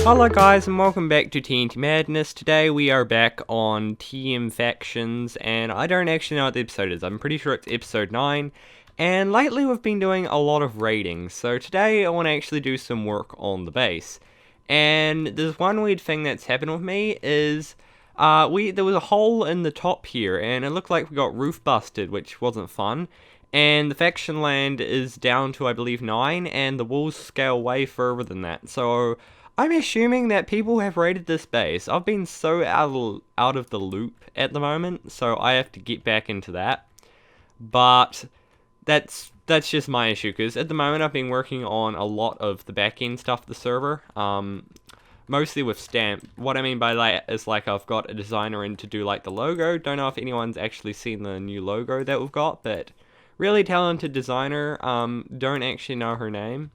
Hello guys and welcome back to TNT Madness. Today we are back on TMFactions and I don't actually know what the episode is. I'm pretty sure it's episode 9 and lately we've been doing a lot of raiding. So today I want to actually do some work on the base. And there's one weird thing that's happened with me is there was a hole in the top here and it looked like we got roof busted, which wasn't fun. And the faction land is down to I believe 9 and the walls scale way further than that. So I'm assuming that people have raided this base. I've been so out of the loop at the moment, so I have to get back into that. But that's just my issue, because at the moment I've been working on a lot of the back-end stuff of the server, mostly with Stamp. What I mean by that is, like, I've got a designer in to do, like, the logo. Don't know if anyone's actually seen the new logo that we've got, but really talented designer. Don't actually know her name.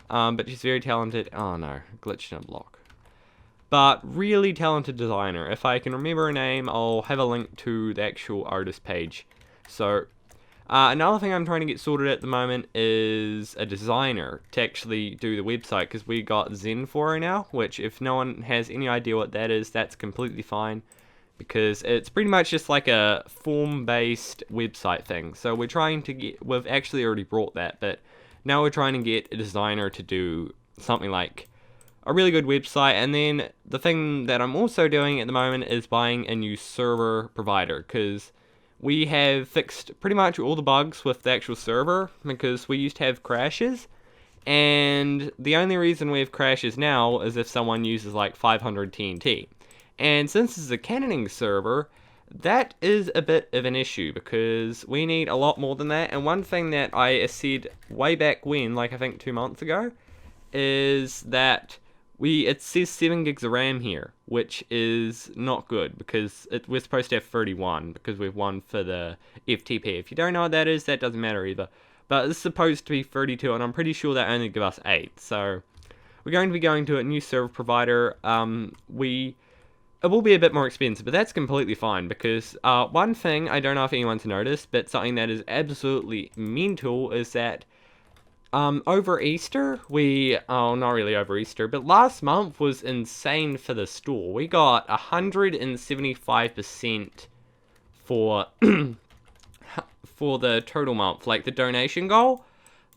But she's very talented. Oh no, glitched in a block. But really talented designer. If I can remember her name, I'll have a link to the actual artist page. So, another thing I'm trying to get sorted at the moment is a designer to actually do the website, because we got Zen for her now, which if no one has any idea what that is, that's completely fine. Because it's pretty much just like a form-based website thing. So we're trying to get, we've actually already brought that, but now we're trying to get a designer to do something like a really good website. And then the thing that I'm also doing at the moment is buying a new server provider, because we have fixed pretty much all the bugs with the actual server, because we used to have crashes. And the only reason we have crashes now is if someone uses like 500 TNT. And since this is a cannoning server, that is a bit of an issue, because we need a lot more than that. And one thing that I said way back when, like I think 2 months ago, is that it says 7 gigs of RAM here, which is not good, because we're supposed to have 31, because we've won for the FTP. If you don't know what that is, that doesn't matter either. But it's supposed to be 32, and I'm pretty sure they only give us 8. So we're going to be going to a new server provider. It will be a bit more expensive, but that's completely fine, because one thing, I don't know if anyone's noticed, but something that is absolutely mental is that over Easter, not really over Easter, but last month was insane for the store. We got 175% for, for the total month, like the donation goal.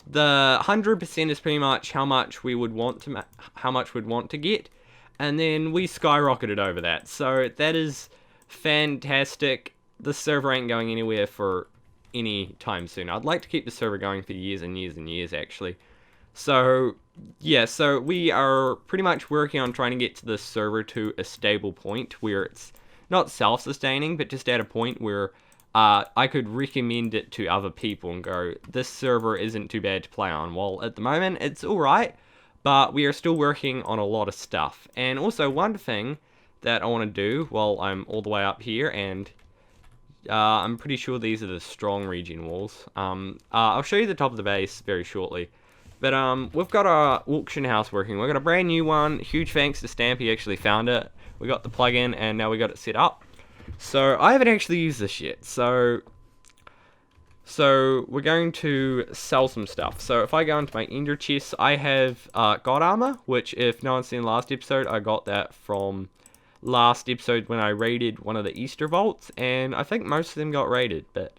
The 100% is pretty much how much we'd want to get. And then we skyrocketed over that. So that is fantastic. The server ain't going anywhere for any time soon. I'd like to keep the server going for years and years and years, actually. So, yeah, so we are pretty much working on trying to get to the server to a stable point where it's not self-sustaining, but just at a point where I could recommend it to other people and go, this server isn't too bad to play on. Well, at the moment, it's alright. But we are still working on a lot of stuff. And also one thing that I want to do while I'm all the way up here, and I'm pretty sure these are the strong region walls. I'll show you the top of the base very shortly. But we've got our auction house working. We've got a brand new one. Huge thanks to Stamp, he actually found it. We got the plugin and now we got it set up. So I haven't actually used this yet. So we're going to sell some stuff. So if I go into my ender chest, I have God Armor, which if no one's seen the last episode, I got that from last episode when I raided one of the Easter vaults, and I think most of them got raided, but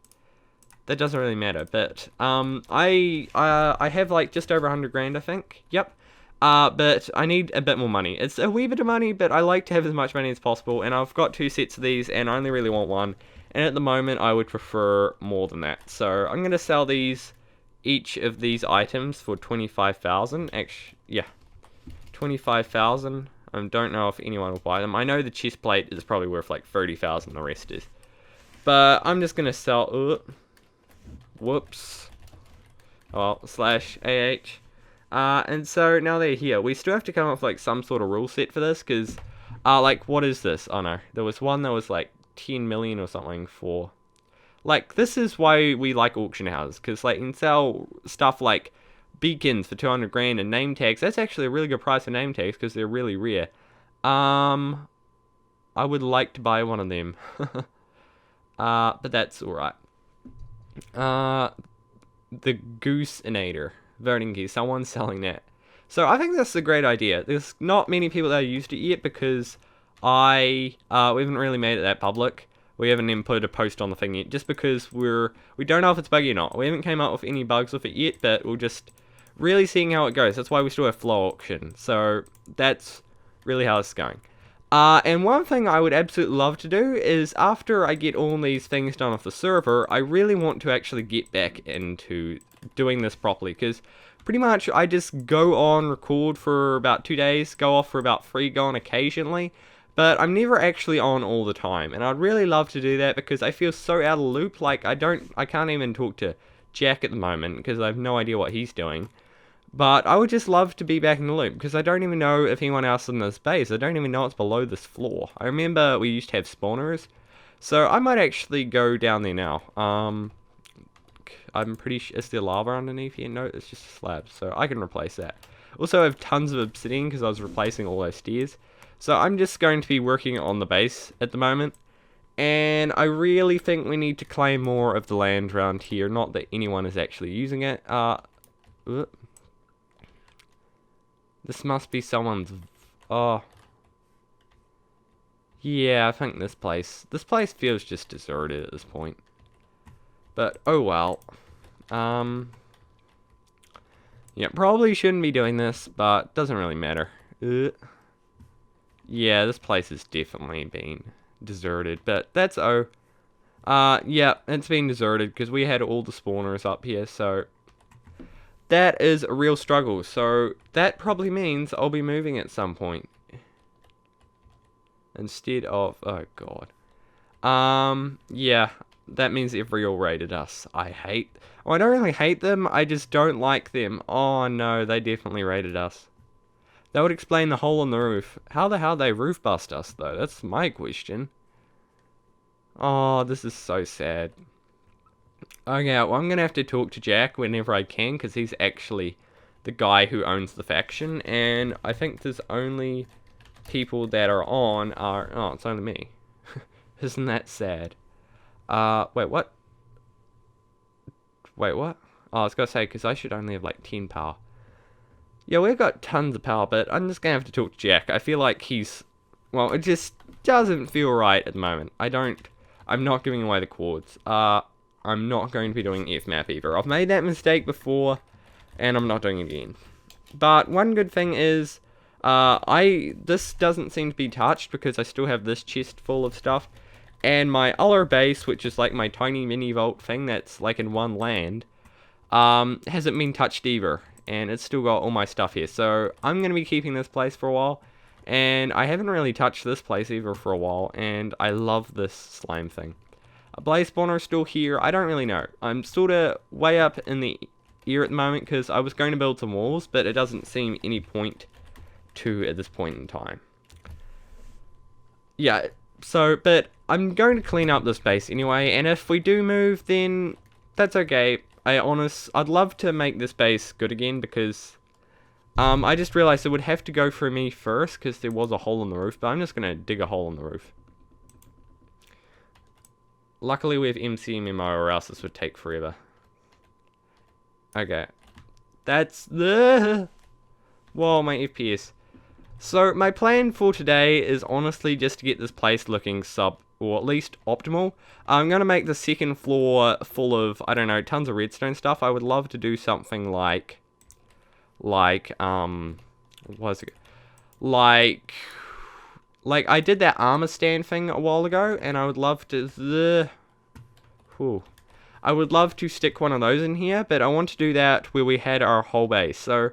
that doesn't really matter. But I have like just over 100 grand, I think. Yep. But I need a bit more money. It's a wee bit of money, but I like to have as much money as possible, and I've got 2 sets of these, and I only really want one. And at the moment, I would prefer more than that. So I'm going to sell each of these items for 25,000. Actually, yeah, 25,000. I don't know if anyone will buy them. I know the chest plate is probably worth like 30,000. The rest is. But I'm just going to sell. Whoops. Well, /AH. And so now they're here. We still have to come up with like some sort of rule set for this, because like, what is this? Oh no, there was one that was like 10 million or something for, like, this is why we like auction houses, because like you can sell stuff like beacons for 200 grand and name tags. That's actually a really good price for name tags because they're really rare. I would like to buy one of them. But that's alright. The Gooseinator voting key, someone's selling that. So I think that's a great idea. There's not many people that have used it yet because we haven't really made it that public. We haven't even put a post on the thing yet, just because we don't know if it's buggy or not. We haven't came up with any bugs with it yet, but we're just really seeing how it goes. That's why we still have flow auction. So that's really how it's going. And one thing I would absolutely love to do is after I get all these things done off the server, I really want to actually get back into doing this properly, because pretty much I just go on, record for about 2 days, go off for about 3, go on occasionally, but I'm never actually on all the time, and I'd really love to do that because I feel so out of the loop. Like I can't even talk to Jack at the moment because I have no idea what he's doing. But I would just love to be back in the loop, because I don't even know if anyone else in this base, I don't even know what's below this floor. I remember we used to have spawners, so I might actually go down there now. I'm pretty sure, is there lava underneath here? No, it's just a slab, so I can replace that. Also, I have tons of obsidian because I was replacing all those stairs. So I'm just going to be working on the base at the moment. And I really think we need to claim more of the land around here. Not that anyone is actually using it. This must be someone's... Oh. Yeah, I think this place feels just deserted at this point. But, oh well. Yeah, probably shouldn't be doing this, but doesn't really matter. Yeah, this place has definitely been deserted, but that's yeah, it's been deserted because we had all the spawners up here, so that is a real struggle. So that probably means I'll be moving at some point instead of, oh god. Yeah, that means they've real raided us. I don't really hate them, I just don't like them. Oh no, they definitely raided us. That would explain the hole in the roof. How the hell they roof bust us, though? That's my question. Oh, this is so sad. Okay, well, I'm going to have to talk to Jack whenever I can, because he's actually the guy who owns the faction, and I think there's only people that are on are... Oh, it's only me. Isn't that sad? Wait, what? Wait, what? Oh, I was going to say, because I should only have, like, 10 power. Yeah, we've got tons of power, but I'm just going to have to talk to Jack. I feel like he's... Well, it just doesn't feel right at the moment. I'm not giving away the cords. I'm not going to be doing F-map either. I've made that mistake before, and I'm not doing it again. But one good thing is, this doesn't seem to be touched because I still have this chest full of stuff. And my other base, which is like my tiny mini vault thing that's like in one land, hasn't been touched either. And it's still got all my stuff here. So I'm going to be keeping this place for a while. And I haven't really touched this place either for a while. And I love this slime thing. A blaze spawner is still here. I don't really know. I'm sort of way up in the air at the moment because I was going to build some walls. But it doesn't seem any point to at this point in time. Yeah, so, but I'm going to clean up this base anyway. And if we do move, then that's okay. I'd love to make this base good again because I just realized it would have to go through me first because there was a hole in the roof, but I'm just going to dig a hole in the roof. Luckily we have MCMMO or else this would take forever. Okay. That's the... Whoa, my FPS. So my plan for today is honestly just to get this place looking or at least optimal. I'm going to make the second floor full of, I don't know, tons of redstone stuff. I would love to do something like what was it? Like I did that armor stand thing a while ago, and I would love to, I would love to stick one of those in here, but I want to do that where we had our whole base. So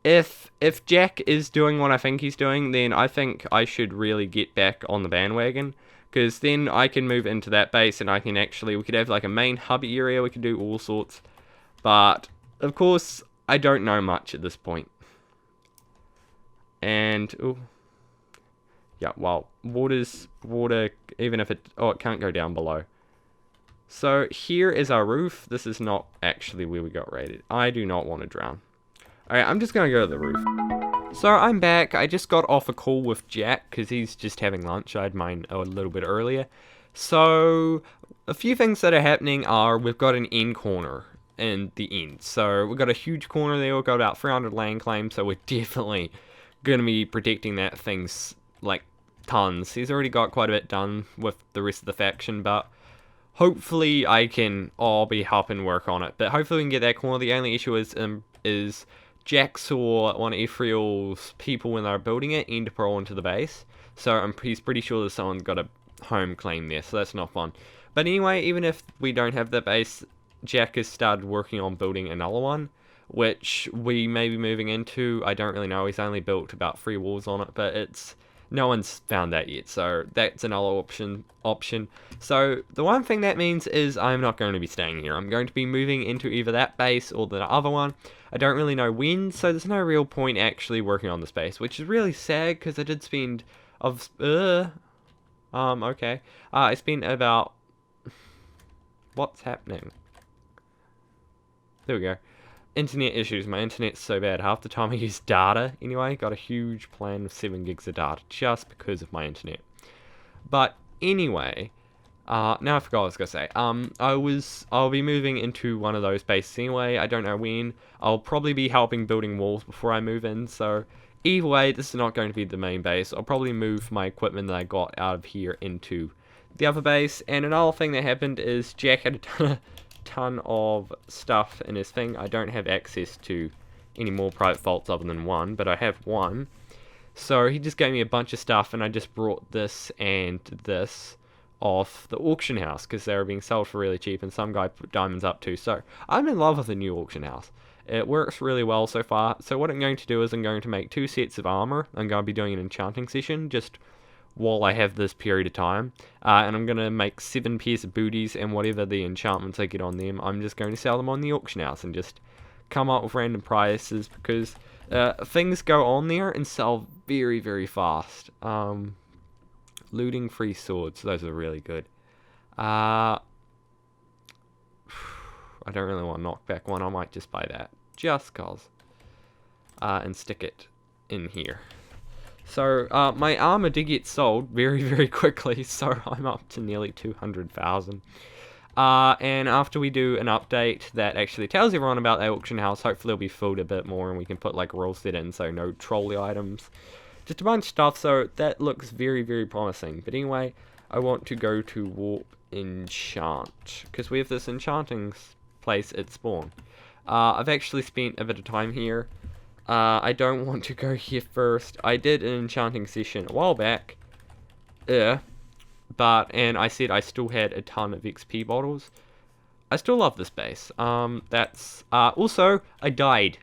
if Jack is doing what I think he's doing, then I think I should really get back on the bandwagon. Because then I can move into that base and I can we could have like a main hub area, we could do all sorts. But, of course, I don't know much at this point. And, yeah, well, water, even if it can't go down below. So, here is our roof. This is not actually where we got raided. I do not want to drown. Alright, I'm just going to go to the roof. So I'm back. I just got off a call with Jack because he's just having lunch. I had mine a little bit earlier. So a few things that are happening are we've got an end corner. in the end. So we've got a huge corner there, we've got about 300 land claims, so we're definitely going to be protecting that thing's like tons. He's already got quite a bit done with the rest of the faction, but hopefully I can be helping work on it. But hopefully we can get that corner. The only issue is Jack saw one of Ephriel's people when they were building it enter pearl into the base, so he's pretty sure that someone's got a home claim there, so that's not fun. But anyway, even if we don't have that base, Jack has started working on building another one, which we may be moving into. I don't really know. He's only built about 3 walls on it, but no one's found that yet, so that's another option. So the one thing that means is I'm not going to be staying here. I'm going to be moving into either that base or the other one. I don't really know when, so there's no real point actually working on this base, which is really sad because I did spend okay. I spent about... What's happening? There we go. Internet issues. My internet's so bad. Half the time I use data anyway. Got a huge plan of 7 gigs of data just because of my internet. But anyway, now I forgot what I was gonna say. I'll be moving into one of those bases anyway. I don't know when. I'll probably be helping building walls before I move in. So either way, this is not going to be the main base. I'll probably move my equipment that I got out of here into the other base. And another thing that happened is Jack had a ton of stuff in his thing. I don't have access to any more private vaults other than one, but I have one. So he just gave me a bunch of stuff, and I just brought this and this off the auction house because they were being sold for really cheap, and some guy put diamonds up too. So I'm in love with the new auction house. It works really well so far. So what I'm going to do is I'm going to make 2 sets of armor. I'm going to be doing an enchanting session just while I have this period of time, and I'm going to make 7 pairs of booties, and whatever the enchantments I get on them, I'm just going to sell them on the auction house and just come up with random prices because things go on there and sell very, very fast. Looting free swords, those are really good. I don't really want a knockback one. I might just buy that just cause, and stick it in here. So my armor did get sold very, very quickly, so I'm up to nearly 200,000. And after we do an update that actually tells everyone about the auction house, hopefully it'll be filled a bit more and we can put like rule set in, so no trolley items. Just a bunch of stuff, so that looks very, very promising. But anyway, I want to go to Warp Enchant, because we have this enchanting place at spawn. I've actually spent a bit of time here. I don't want to go here first. I did an enchanting session a while back, and I said I still had a ton of XP bottles. I still love this base. Also, I died.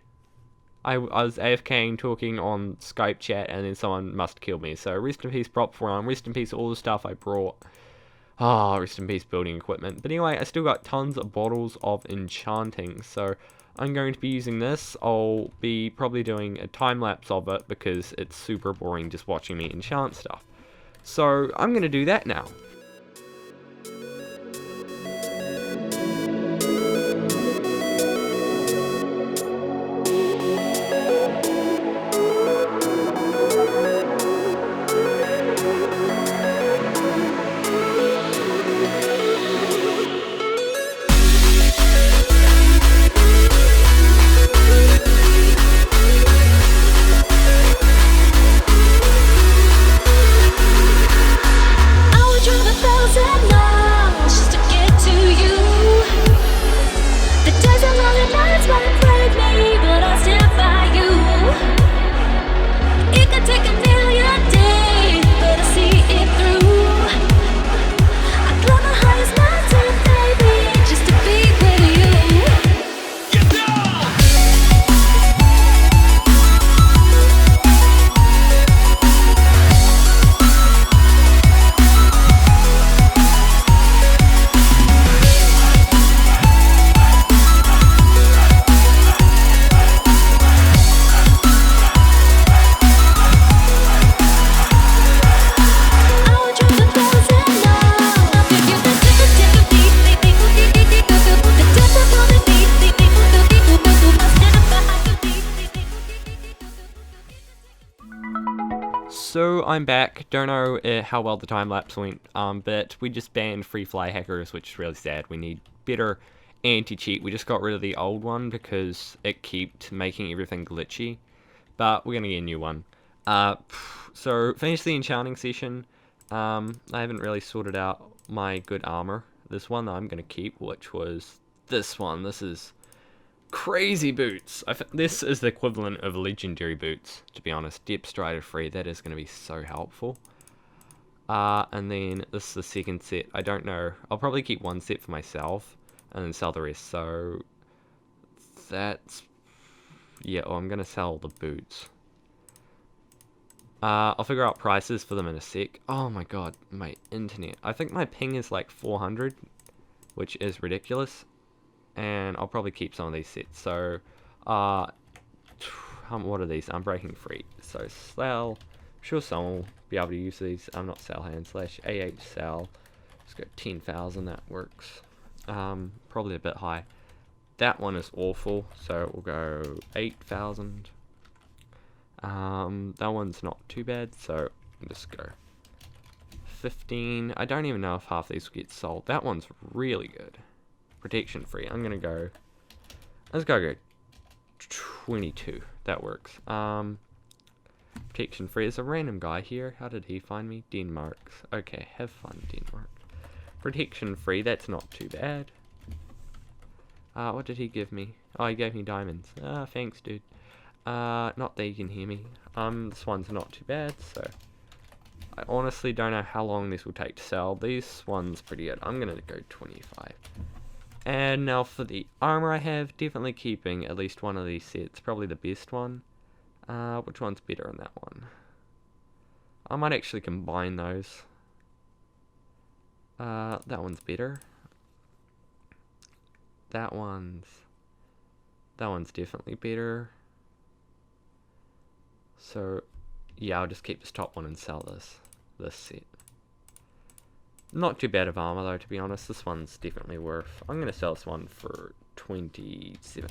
I was AFKing talking on Skype chat, and then someone must kill me. So rest in peace prop forum, rest in peace all the stuff I brought. Rest in peace building equipment. But anyway, I still got tons of bottles of enchanting, so I'm going to be using this. I'll be probably doing a time lapse of it because it's super boring just watching me enchant stuff. So I'm going to do that now. So I'm back. Don't know how well the time lapse went, but we just banned free fly hackers, which is really sad. We need better anti-cheat. We just got rid of the old one because it kept making everything glitchy. But we're going to get a new one. So, finish the enchanting session. I haven't really sorted out my good armor. This one that I'm going to keep, which was this one. This is crazy boots. This is the equivalent of legendary boots, to be honest. Depth Strider free. That is going to be so helpful. And then this is the second set. I don't know. I'll probably keep one set for myself and then sell the rest. So that's, yeah. Oh, I'm going to sell the boots. I'll figure out prices for them in a sec. Oh my god, my internet. I think my ping is like 400, which is ridiculous. And I'll probably keep some of these sets. So, what are these? I'm breaking free. So, sell. I'm sure someone will be able to use these. I'm not sell hand slash AH sell. Let's go 10,000. That works. Probably a bit high. That one is awful. So, we'll go 8,000. That one's not too bad, so let's go 15. I don't even know if half these will get sold. That one's really good. Protection free. Let's go 22. That works. Protection free. There's a random guy here. How did he find me? Denmark. Okay, have fun, Denmark. Protection free. That's not too bad. What did he give me? Oh, he gave me diamonds. Thanks, dude. Not that you can hear me. This one's not too bad, so I honestly don't know how long this will take to sell. This one's pretty good. I'm gonna go 25. And now for the armor I have, definitely keeping at least one of these sets. Probably the best one. Which one's better on that one? I might actually combine those. That one's better. That one's definitely better. So, yeah, I'll just keep this top one and sell this set. Not too bad of armor though, to be honest. This one's definitely worth. I'm gonna sell this one for 27.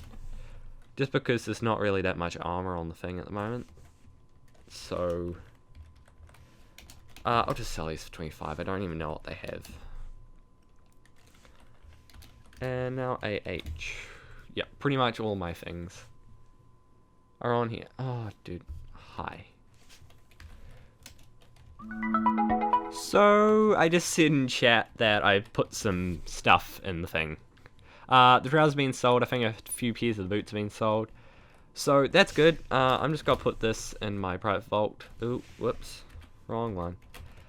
Just because there's not really that much armor on the thing at the moment. So, I'll just sell these for 25. I don't even know what they have. And now AH. Yeah, pretty much all my things are on here. Oh, dude. Hi. So, I just said in chat that I put some stuff in the thing. The trouser's been sold. I think a few pairs of the boots have been sold. So, that's good. I'm just going to put this in my private vault. Ooh, whoops. Wrong one.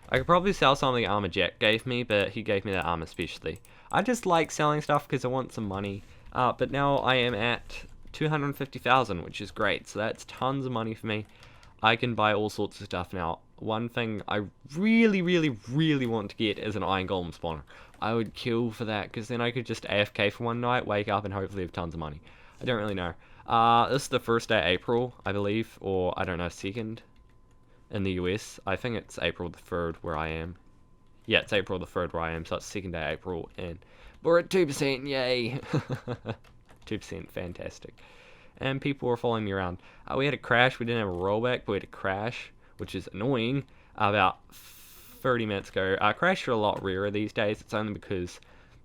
I could probably sell some of the armor Jack gave me, but he gave me that armor specially. I just like selling stuff because I want some money. But now I am at 250,000, which is great. So that's tons of money for me. I can buy all sorts of stuff now. One thing I really want to get is an iron golem spawner. I would kill for that, because then I could just AFK for one night, wake up, and hopefully have tons of money. I don't really know. This is the first day of April, I believe, or I don't know, second in the US. I think it's April the 3rd where I am. Yeah, it's April the 3rd where I am, so it's second day of April, and we're at 2%, yay! 2%, fantastic. And people were following me around. We had a crash. We didn't have a rollback, but we had a crash, which is annoying, about 30 minutes ago. Crashes are a lot rarer these days. It's only because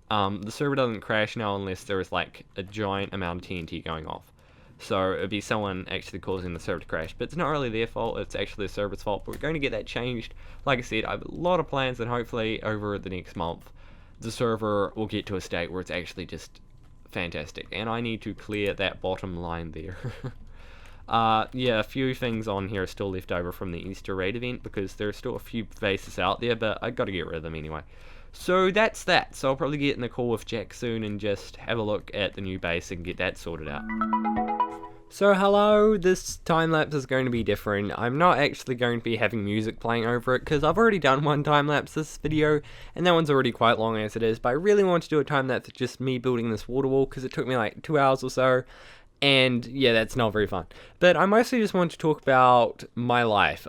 the server doesn't crash now unless there is like a giant amount of TNT going off. So it'd be someone actually causing the server to crash. But it's not really their fault. It's actually the server's fault. But we're going to get that changed. Like I said, I have a lot of plans, and hopefully over the next month, the server will get to a state where it's actually just fantastic, and I need to clear that bottom line there. Yeah, a few things on here are still left over from the Easter raid event, because there are still a few bases out there, but I got to get rid of them anyway. So that's that. So I'll probably get in a call with Jack soon and just have a look at the new base and get that sorted out. So hello, this time-lapse is going to be different. I'm not actually going to be having music playing over it, because I've already done one time-lapse this video, and that one's already quite long as it is, but I really want to do a time-lapse of just me building this water wall, because it took me like 2 hours or so, and yeah, that's not very fun. But I mostly just want to talk about my life.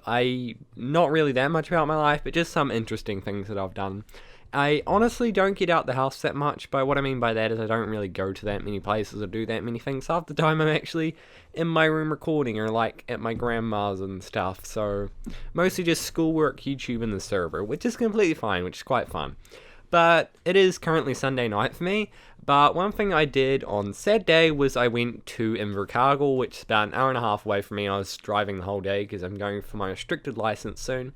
Not really that much about my life, but just some interesting things that I've done. I honestly don't get out the house that much, but what I mean by that is I don't really go to that many places or do that many things. Half the time I'm actually in my room recording or like at my grandma's and stuff, so mostly just schoolwork, YouTube, and the server, which is completely fine, which is quite fun. But it is currently Sunday night for me. But one thing I did on Saturday was I went to Invercargill, which is about an hour and a half away from me. I was driving the whole day because I'm going for my restricted license soon.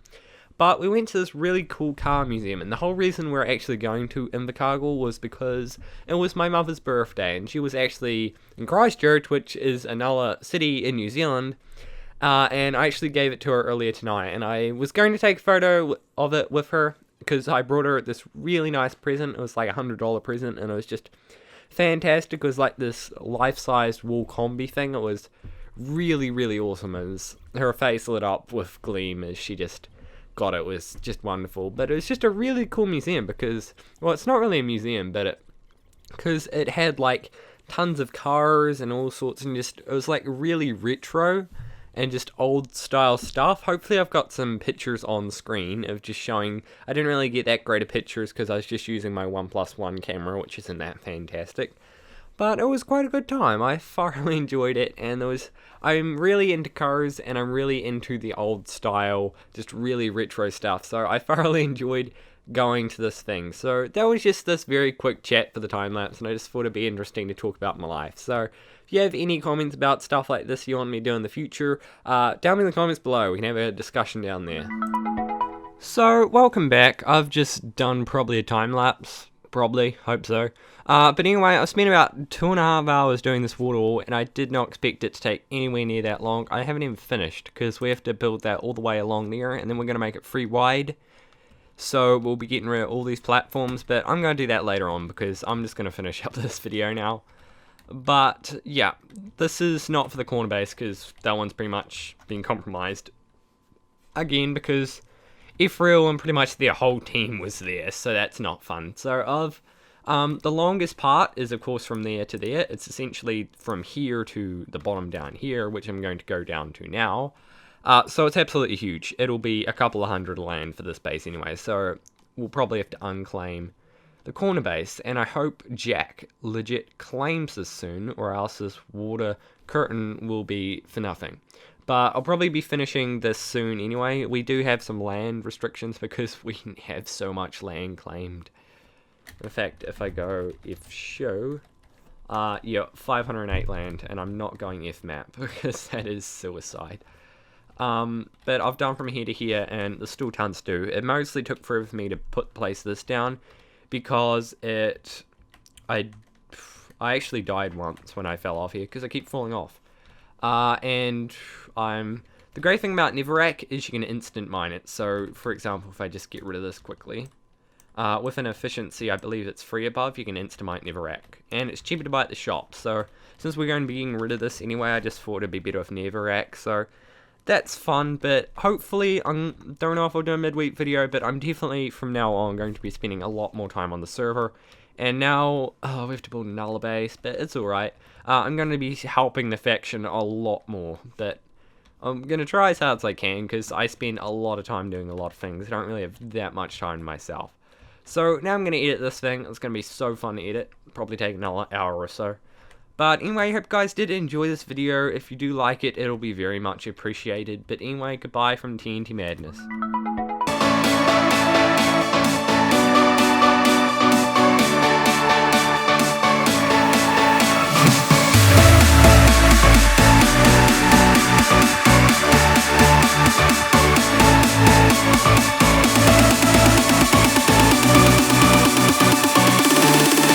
But we went to this really cool car museum, and the whole reason we're actually going to Invercargill was because it was my mother's birthday, and she was actually in Christchurch, which is another city in New Zealand, and I actually gave it to her earlier tonight, and I was going to take a photo of it with her, because I brought her this really nice present. It was like $100 present, and it was just fantastic. It was like this life-sized wool combi thing. It was really, really awesome. Her face lit up with gleam as she just got it. It was just wonderful. But it was just a really cool museum because, well, it's not really a museum, but because it had like tons of cars and all sorts, and just it was like really retro and just old style stuff. Hopefully I've got some pictures on screen of just showing. I didn't really get that great of pictures because I was just using my OnePlus One camera, which isn't that fantastic. But it was quite a good time. I thoroughly enjoyed it, and I'm really into cars, and I'm really into the old style, just really retro stuff, so I thoroughly enjoyed going to this thing. So that was just this very quick chat for the time lapse, and I just thought it'd be interesting to talk about my life. So if you have any comments about stuff like this you want me to do in the future, down in the comments below. We can have a discussion down there. So welcome back. I've just done probably a time lapse. Probably, hope so. But anyway, I spent about 2.5 hours doing this waterfall, and I did not expect it to take anywhere near that long. I haven't even finished, because we have to build that all the way along there, and then we're going to make it 3 wide. So we'll be getting rid of all these platforms, but I'm going to do that later on, because I'm just going to finish up this video now. But yeah, this is not for the corner base, because that one's pretty much been compromised. Again, because Ephraim and pretty much their whole team was there, so that's not fun. So the longest part is of course from there to there. It's essentially from here to the bottom down here, which I'm going to go down to now. So it's absolutely huge. It'll be a couple of hundred land for this base anyway, so we'll probably have to unclaim the corner base, and I hope Jack legit claims this soon, or else this water curtain will be for nothing. But I'll probably be finishing this soon anyway. We do have some land restrictions because we have so much land claimed. In fact, if I go show, yeah, 508 land, and I'm not going F map because that is suicide. But I've done from here to here, and there's still tons to do. It mostly took forever for me to place this down because I actually died once when I fell off here because I keep falling off. And the great thing about Netherrack is you can instant mine it. So, for example, if I just get rid of this quickly, with an efficiency, I believe it's 3 above, you can instant mine Netherrack. And it's cheaper to buy at the shop. So, since we're going to be getting rid of this anyway, I just thought it'd be better with Netherrack. So, that's fun, but hopefully, I don't know if I'll do a midweek video, but I'm definitely, from now on, going to be spending a lot more time on the server. And now, we have to build another base, but it's alright. I'm going to be helping the faction a lot more, but I'm going to try as hard as I can, because I spend a lot of time doing a lot of things. I don't really have that much time myself. So, now I'm going to edit this thing. It's going to be so fun to edit. Probably take another hour or so. But anyway, I hope you guys did enjoy this video. If you do like it, it'll be very much appreciated. But anyway, goodbye from TNT Madness.